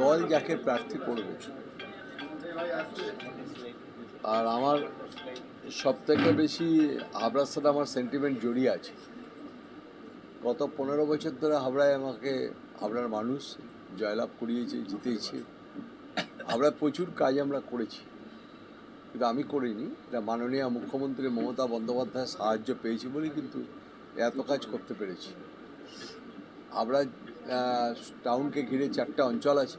দল যাকে প্রার্থী করবে, আর আমার সবথেকে বেশি হাবড়ার সাথে আমার সেন্টিমেন্ট জড়িয়ে আছে। গত 15 বছর ধরে হাবড়ায় আমাকে হাবড়ার মানুষ জয়লাভ করিয়েছে, জিতেছে। হাবড়ায় প্রচুর কাজ আমরা করেছি, কিন্তু আমি করিনি। এটা মাননীয় মুখ্যমন্ত্রী মমতা বন্দ্যোপাধ্যায়ের সাহায্য পেয়েছি বলেই কিন্তু এত কাজ করতে পেরেছি। হাবড়া টাউনকে ঘিরে 4টে অঞ্চল আছে: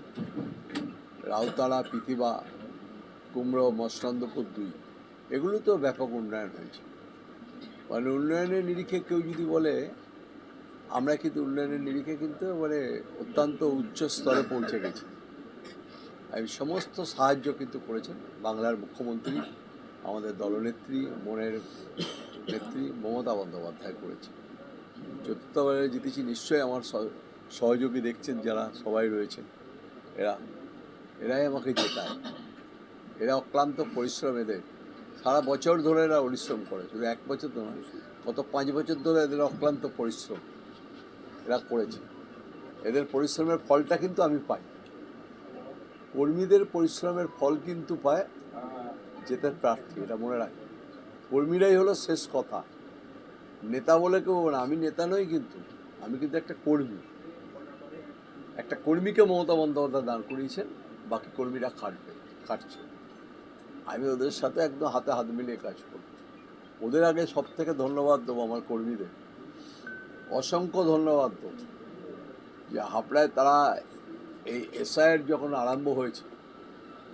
রাউতাড়া, পিথিবা, কুমড়ো, মসনন্দপুর 2। এগুলো তো ব্যাপক উন্নয়ন হয়েছে। মানে উন্নয়নের নিরিখে কেউ যদি বলে, আমরা কিন্তু উন্নয়নের নিরিখে কিন্তু মানে অত্যন্ত উচ্চ স্তরে পৌঁছে গেছি। আমি সমস্ত সাহায্য কিন্তু করেছেন বাংলার মুখ্যমন্ত্রী, আমাদের দলনেত্রী, মনের নেত্রী মমতা বন্দ্যোপাধ্যায় করেছে। চতুর্থবারে জিতেছি, নিশ্চয়ই আমার সহযোগী দেখছেন যারা সবাই রয়েছেন, এরাই আমাকে জেতায়। এরা অক্লান্ত পরিশ্রম, এদের সারা বছর ধরে এরা পরিশ্রম করে, শুধু 1 বছর নয়, গত 5 বছর ধরে এদের অক্লান্ত পরিশ্রম এরা করেছে। এদের পরিশ্রমের ফলটা কিন্তু আমি পাই। কর্মীদের পরিশ্রমের ফল কিন্তু পায় জেতার প্রার্থী, এটা মনে রাখি। কর্মীরাই হলো শেষ কথা। নেতা বলে কেউ না, আমি নেতা নই, কিন্তু আমি কিন্তু একটা কর্মী। একটা কর্মীকে মমতা বন্দ্যোপাধ্যায় দান করিয়েছেন, বাকি কর্মীরা খাটছে। আমি ওদের সাথে একদম হাতে হাত মিলিয়ে কাজ করব। ওদের আগে সব থেকে ধন্যবাদ দেবো আমার কর্মীদের, অসংখ্য ধন্যবাদ দেবো যে হাবড়ায় তারা এই এসআইয়ের যখন আরম্ভ হয়েছে,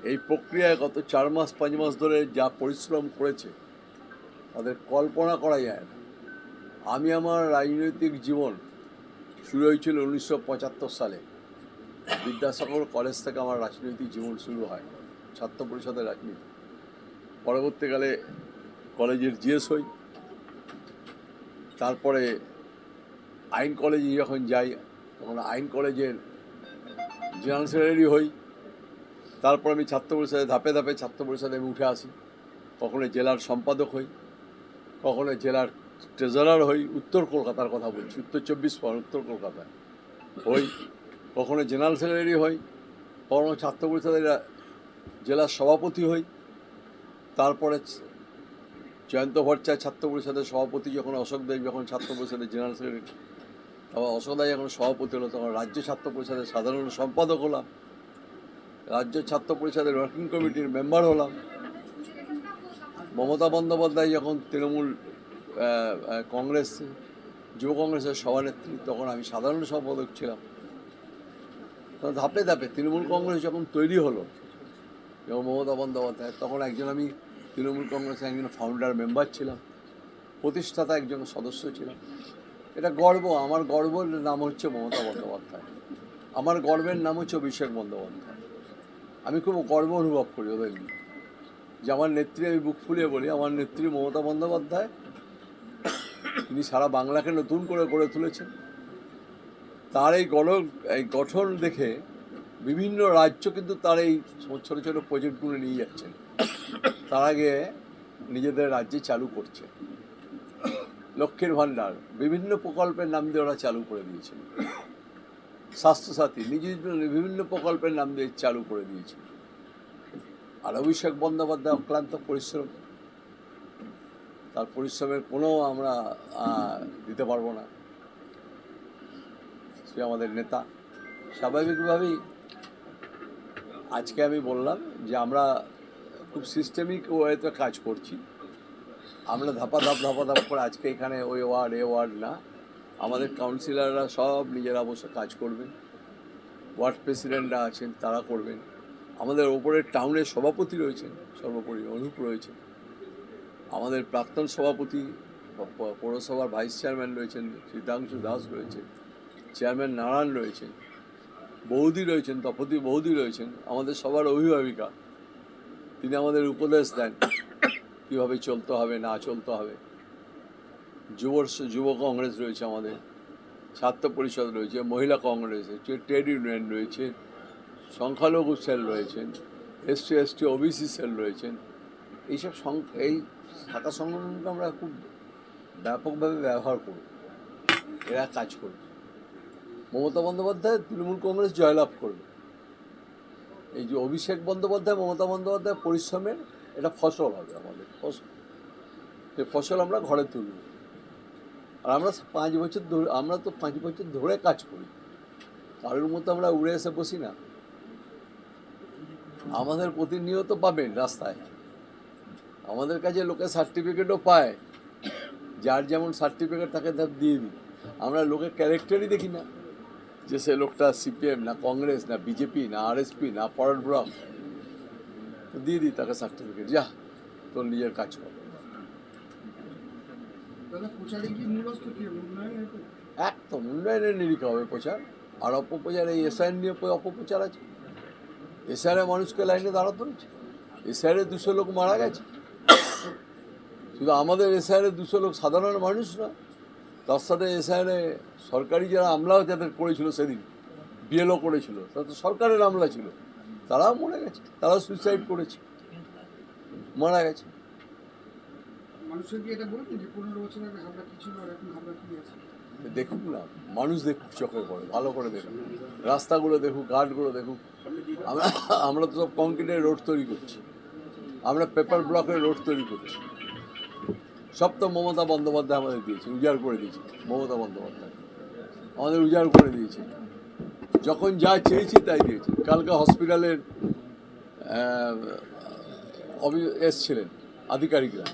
এই প্রক্রিয়ায় গত 4-5 মাস ধরে যা পরিশ্রম করেছে তাদের কল্পনা করা যায় না। আমি আমার রাজনৈতিক জীবন শুরু হয়েছিল 1975 সালে। বিদ্যাসাগর কলেজ থেকে আমার রাজনৈতিক জীবন শুরু হয়, ছাত্র পরিষদের রাজনীতি। পরবর্তীকালে কলেজের জিএস হই, তারপরে আইন কলেজে যখন যাই তখন আইন কলেজের জেনারেল সেক্রেটারি হই। তারপর আমি ছাত্র পরিষদে ধাপে ধাপে ছাত্র পরিষদে আমি উঠে আসি। কখনো জেলার সম্পাদক হই, কখনো জেলার ট্রেজারার হই, উত্তর কলকাতার কথা বলছি, উত্তর 24 উত্তর কলকাতায় হই। কখনো জেনারেল সেক্রেটারি হই, কখনো ছাত্র পরিষদের জেলার সভাপতি হই। তারপরে জয়ন্ত ভট্টাচার্য ছাত্র পরিষদের সভাপতি, যখন অশোক দেব যখন ছাত্র পরিষদের জেনারেল সেক্রেটারি, তারপর অশোক দা যখন সভাপতি হলো তখন রাজ্য ছাত্র পরিষদের সাধারণ সম্পাদক হলাম, রাজ্য ছাত্র পরিষদের ওয়ার্কিং কমিটির মেম্বার হলাম। মমতা বন্দ্যোপাধ্যায় যখন তৃণমূল কংগ্রেস যুব কংগ্রেসের সভানেত্রী, তখন আমি সাধারণ সম্পাদক ছিলাম। তখন ধাপে ধাপে তৃণমূল কংগ্রেস যখন তৈরি হলো, যখন মমতা বন্দ্যোপাধ্যায়, তখন আমি তৃণমূল কংগ্রেসের একজন ফাউন্ডার মেম্বার ছিলাম, প্রতিষ্ঠাতা একজন সদস্য ছিলাম। এটা গর্ব, আমার গর্বের নাম হচ্ছে মমতা বন্দ্যোপাধ্যায়, আমার গর্বের নাম হচ্ছে অভিষেক বন্দ্যোপাধ্যায়। আমি খুব গর্ব অনুভব করি ওদের নিয়ে, যে আমার নেত্রী, আমি বুক ফুলিয়ে বলি, আমার নেত্রী মমতা বন্দ্যোপাধ্যায়, তিনি সারা বাংলাকে নতুন করে গড়ে তুলেছেন। তার এই গঠন দেখে বিভিন্ন রাজ্য কিন্তু তার এই ছোটো ছোটো প্রজেক্টগুলো নিয়ে যাচ্ছেন, তার আগে নিজেদের রাজ্যে চালু করছে। লক্ষ্মীর ভাণ্ডার, বিভিন্ন প্রকল্পের নাম দিয়ে ওরা চালু করে দিয়েছেন। স্বাস্থ্যসাথী, নিজের বিভিন্ন প্রকল্পের নাম দিয়ে চালু করে দিয়েছে। আর অভিষেক বন্দ্যোপাধ্যায় অক্লান্ত পরিশ্রম, তার পরিশ্রমের কোনো আমরা দিতে পারবো না। সে আমাদের নেতা। স্বাভাবিকভাবেই আজকে আমি বললাম যে আমরা খুব সিস্টেমিক ওয়েতে কাজ করছি। আমরা ধাপা ধাপ করে আজকে এখানে ওই ওয়ার্ড এ ওয়ার্ড না, আমাদের কাউন্সিলররা সব নিজেরা বসে কাজ করবেন, ওয়ার্ড প্রেসিডেন্টরা আছেন তারা করবেন, আমাদের ওপরের টাউনের সভাপতি রয়েছেন, সর্বোপরি অনুপ রয়েছেন, আমাদের প্রাক্তন সভাপতি পৌরসভার ভাইস চেয়ারম্যান রয়েছেন সিদ্ধাংশু দাস রয়েছেন, চেয়ারম্যান নারায়ণ রয়েছেন, বৌদি রয়েছেন, তপতি বৌদি রয়েছেন, আমাদের সবার অভিভাবিকা। তিনি আমাদের উপদেশ দেন কীভাবে চলতে হবে না চলতে হবে। যুব কংগ্রেস রয়েছে, আমাদের ছাত্র পরিষদ রয়েছে, মহিলা কংগ্রেস রয়েছে, ট্রেড ইউনিয়ন রয়েছে, সংখ্যালঘু সেল রয়েছেন, এসটি ওবিসি সেল রয়েছেন। এইসব এই শাখা সংগঠনকে আমরা খুব ব্যাপকভাবে ব্যবহার করি, এরা কাজ করবে। মমতা বন্দ্যোপাধ্যায় তৃণমূল কংগ্রেস জয়লাভ করবে, এই যে অভিষেক বন্দ্যোপাধ্যায় মমতা বন্দ্যোপাধ্যায় পরিশ্রমের এটা ফসল হবে আমাদের ফসল, সেই ফসল আমরা ঘরে তুলব। আর আমরা 5 বছর ধরে, আমরা তো 5 বছর ধরে কাজ করি, কারোর মতো আমরা উড়ে এসে বসি না। আমাদের প্রতিনিয়ত পাবেন রাস্তায়, আমাদের কাছে লোকে সার্টিফিকেটও পায়, যার যেমন সার্টিফিকেট থাকে তার দিয়ে দিই। আমরা লোকের ক্যারেক্টারই দেখি না, যে সে লোকটা সিপিএম না কংগ্রেস না বিজেপি না আরএসপি না ফরওয়ার্ড ব্লক, দিয়ে দিই তাকে সার্টিফিকেট, যা তোর নিজের কাজ কর। একদম উন্নয়নের নিরিখে হবে প্রচার, আর অপপ্রচার এই এসআইআর নিয়ে অপপ্রচার আছে। এসআইআরে মানুষকে লাইনে দাঁড়াতে হয়েছে, এসআইআরে 200 লোক মারা গেছে। শুধু আমাদের এসআইআরে 200 লোক সাধারণ মানুষ না, তার সাথে এসআইআরে সরকারি যারা আমলাও যাদের করেছিল সেদিন, বিএলও করেছিল, তারা তো সরকারের আমলা ছিল, তারাও মরে গেছে, তারাও সুইসাইড করেছে, মারা গেছে। দেখুক না, মানুষ দেখুক, চোখে পড়ে, ভালো করে দেখুক, রাস্তাগুলো দেখুক, ঘাটগুলো দেখুক। আমরা তো সব কংক্রিটের রোড তৈরি করছি, আমরা পেপার ব্লকের রোড তৈরি করছি, সব তো মমতা বন্দ্যোপাধ্যায় আমাদের দিয়েছে, উজাড় করে দিয়েছে। মমতা বন্দ্যোপাধ্যায় আমাদের উজাড় করে দিয়েছে, যখন যা চেয়েছি তাই দিয়েছে। কালকে হসপিটালের এসছিলেন আধিকারিকরা,